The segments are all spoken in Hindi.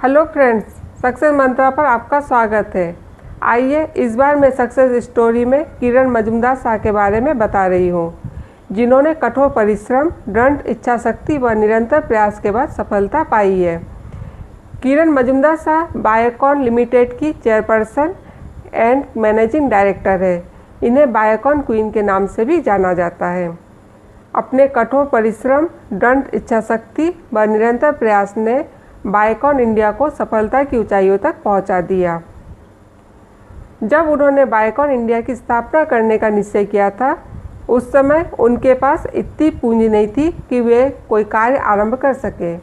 हेलो फ्रेंड्स, सक्सेस मंत्रा पर आपका स्वागत है। आइए इस बार मैं सक्सेस स्टोरी में किरण मजूमदार शाह के बारे में बता रही हूँ, जिन्होंने कठोर परिश्रम, दृढ़ इच्छा शक्ति व निरंतर प्रयास के बाद सफलता पाई है। किरण मजूमदार शाह बायोकॉन लिमिटेड की चेयरपर्सन एंड मैनेजिंग डायरेक्टर है। इन्हें बायोकॉन क्वीन के नाम से भी जाना जाता है। अपने कठोर परिश्रम, दृढ़ इच्छा शक्ति व निरंतर प्रयास ने बायोकॉन इंडिया को सफलता की ऊंचाइयों तक पहुंचा दिया। जब उन्होंने बायोकॉन इंडिया की स्थापना करने का निश्चय किया था, उस समय उनके पास इतनी पूंजी नहीं थी कि वे कोई कार्य आरंभ कर सके।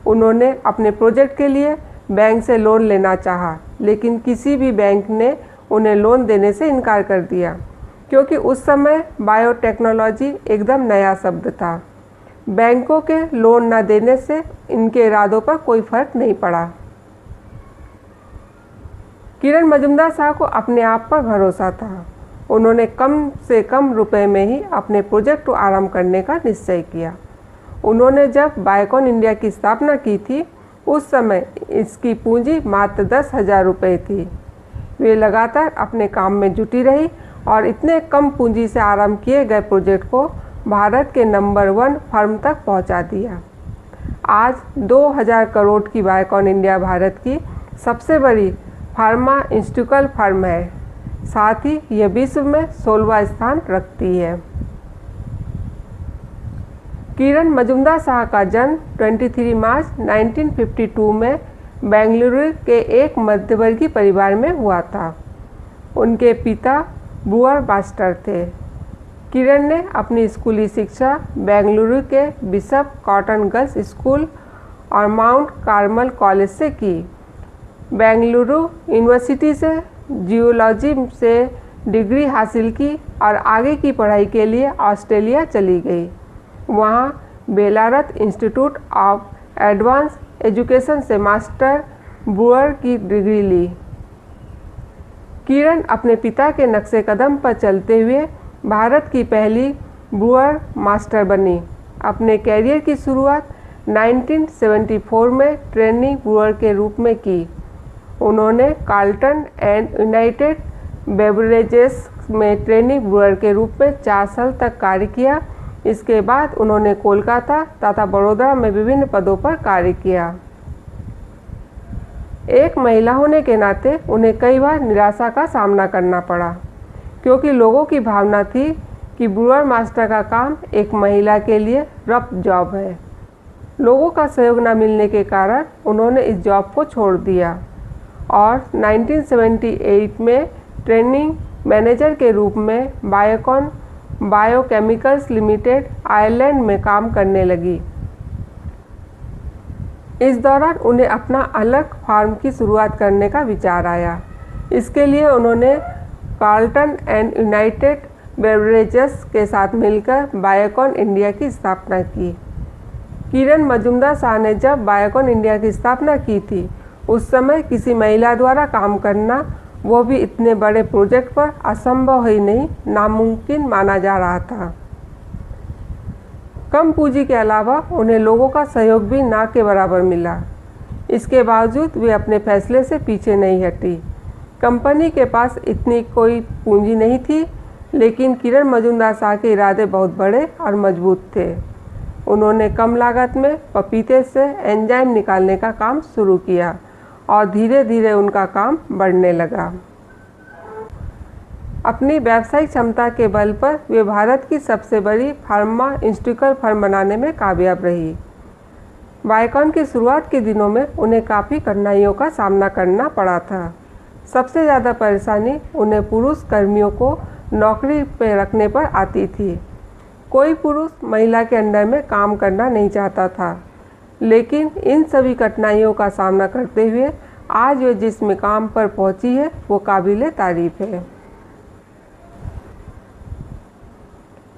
उन्होंने अपने प्रोजेक्ट के लिए बैंक से लोन लेना चाहा, लेकिन किसी भी बैंक ने उन्हें लोन देने से इनकार कर दिया, क्योंकि उस समय बायोटेक्नोलॉजी एकदम नया शब्द था। बैंकों के लोन न देने से इनके इरादों पर कोई फर्क नहीं पड़ा। किरण मजूमदार शाह को अपने आप पर भरोसा था। उन्होंने कम से कम रुपए में ही अपने प्रोजेक्ट को आरंभ करने का निश्चय किया। उन्होंने जब बायोकॉन इंडिया की स्थापना की थी, उस समय इसकी पूंजी मात्र 10,000 रुपये थी। वे लगातार अपने काम में जुटी रही और इतने कम पूंजी से आरंभ किए गए प्रोजेक्ट को भारत के नंबर 1 फर्म तक पहुंचा दिया। आज 2,000 करोड़ की बायोकॉन इंडिया भारत की सबसे बड़ी फार्मास्यूटिकल फर्म है। साथ ही यह विश्व में 16वां स्थान रखती है। किरण मजूमदार शाह का जन्म 23 मार्च 1952 में बेंगलुरु के एक मध्यवर्गीय परिवार में हुआ था। उनके पिता ब्रूअर मास्टर थे। किरण ने अपनी स्कूली शिक्षा बेंगलुरु के बिशप कॉटन गर्ल्स स्कूल और माउंट कार्मल कॉलेज से की। बेंगलुरु यूनिवर्सिटी से जियोलॉजी से डिग्री हासिल की और आगे की पढ़ाई के लिए ऑस्ट्रेलिया चली गई। वहाँ बेलारत इंस्टीट्यूट ऑफ एडवांस एजुकेशन से मास्टर ब्रूअर की डिग्री ली। किरण अपने पिता के नक्शे कदम पर चलते हुए भारत की पहली ब्रूअर मास्टर बनी। अपने कैरियर की शुरुआत 1974 में ट्रेनी ब्रूअर के रूप में की। उन्होंने कार्ल्टन एंड यूनाइटेड बेवरेजेस में ट्रेनी ब्रूअर के रूप में 4 साल तक कार्य किया। इसके बाद उन्होंने कोलकाता तथा बड़ौदा में विभिन्न पदों पर कार्य किया। एक महिला होने के नाते उन्हें कई बार निराशा का सामना करना पड़ा, क्योंकि लोगों की भावना थी कि ब्रूअर मास्टर का काम एक महिला के लिए रफ जॉब है। लोगों का सहयोग न मिलने के कारण उन्होंने इस जॉब को छोड़ दिया और 1978 में ट्रेनिंग मैनेजर के रूप में बायोकॉन बायोकेमिकल्स लिमिटेड आयरलैंड में काम करने लगी। इस दौरान उन्हें अपना अलग फार्म की शुरुआत करने का विचार आया। इसके लिए उन्होंने कार्ल्टन एंड यूनाइटेड बेवरेजेस के साथ मिलकर बायोकॉन इंडिया की स्थापना की। किरण मजूमदार शाह ने जब बायोकॉन इंडिया की स्थापना की थी, उस समय किसी महिला द्वारा काम करना, वो भी इतने बड़े प्रोजेक्ट पर, असंभव ही नहीं नामुमकिन माना जा रहा था। कम पूंजी के अलावा उन्हें लोगों का सहयोग भी ना के बराबर मिला। इसके बावजूद वे अपने फैसले से पीछे नहीं हटी। कंपनी के पास इतनी कोई पूंजी नहीं थी, लेकिन किरण मजूमदार शाह के इरादे बहुत बड़े और मजबूत थे। उन्होंने कम लागत में पपीते से एंजाइम निकालने का काम शुरू किया और धीरे धीरे उनका काम बढ़ने लगा। अपनी व्यावसायिक क्षमता के बल पर वे भारत की सबसे बड़ी फार्मास्यूटिकल फर्म बनाने में कामयाब रही। बायोकॉन की शुरुआत के दिनों में उन्हें काफ़ी कठिनाइयों का सामना करना पड़ा था। सबसे ज़्यादा परेशानी उन्हें पुरुष कर्मियों को नौकरी पर रखने पर आती थी। कोई पुरुष महिला के अंडर में काम करना नहीं चाहता था, लेकिन इन सभी कठिनाइयों का सामना करते हुए आज वे जिस मुकाम पर पहुंची है, वो काबिले तारीफ है।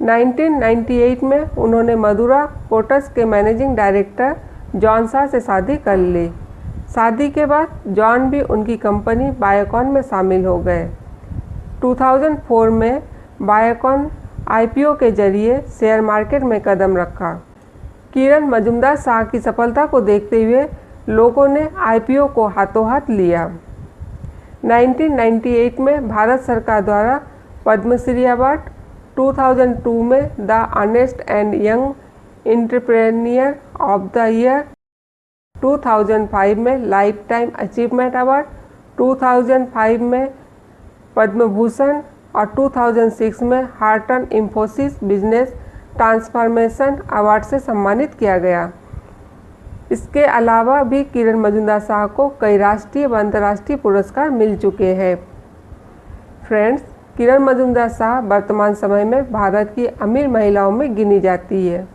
1998 में उन्होंने मदुरा पोर्ट्स के मैनेजिंग डायरेक्टर जॉन शाह से शादी कर ली। शादी के बाद जॉन भी उनकी कंपनी बायोकॉन में शामिल हो गए। 2004 में बायोकॉन IPO के जरिए शेयर मार्केट में कदम रखा। किरण मजूमदार शाह की सफलता को देखते हुए लोगों ने आईपीओ को हाथों हाथ लिया। 1998 में भारत सरकार द्वारा पद्मश्री अवार्ड, 2002 में the honest and young entrepreneur of the year, 2005 में लाइफ टाइम अचीवमेंट अवार्ड, 2005 में पद्म भूषण और 2006 में Horton Infosys business transformation award से सम्मानित किया गया। इसके अलावा भी किरण मजूमदार शाह को कई राष्ट्रीय व अंतर्राष्ट्रीय पुरस्कार मिल चुके हैं। फ्रेंड्स, किरण मजूमदार शाह वर्तमान समय में भारत की अमीर महिलाओं में गिनी जाती है।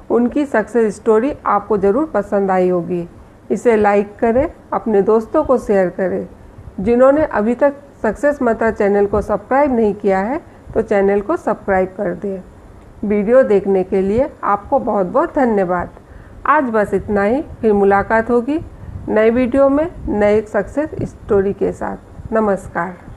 उनकी सक्सेस स्टोरी आपको ज़रूर पसंद आई होगी। इसे लाइक करें, अपने दोस्तों को शेयर करें। जिन्होंने अभी तक सक्सेस मंत्रा चैनल को सब्सक्राइब नहीं किया है तो चैनल को सब्सक्राइब कर दें। वीडियो देखने के लिए आपको बहुत बहुत धन्यवाद। आज बस इतना ही, फिर मुलाकात होगी नए वीडियो में नए सक्सेस स्टोरी के साथ। नमस्कार।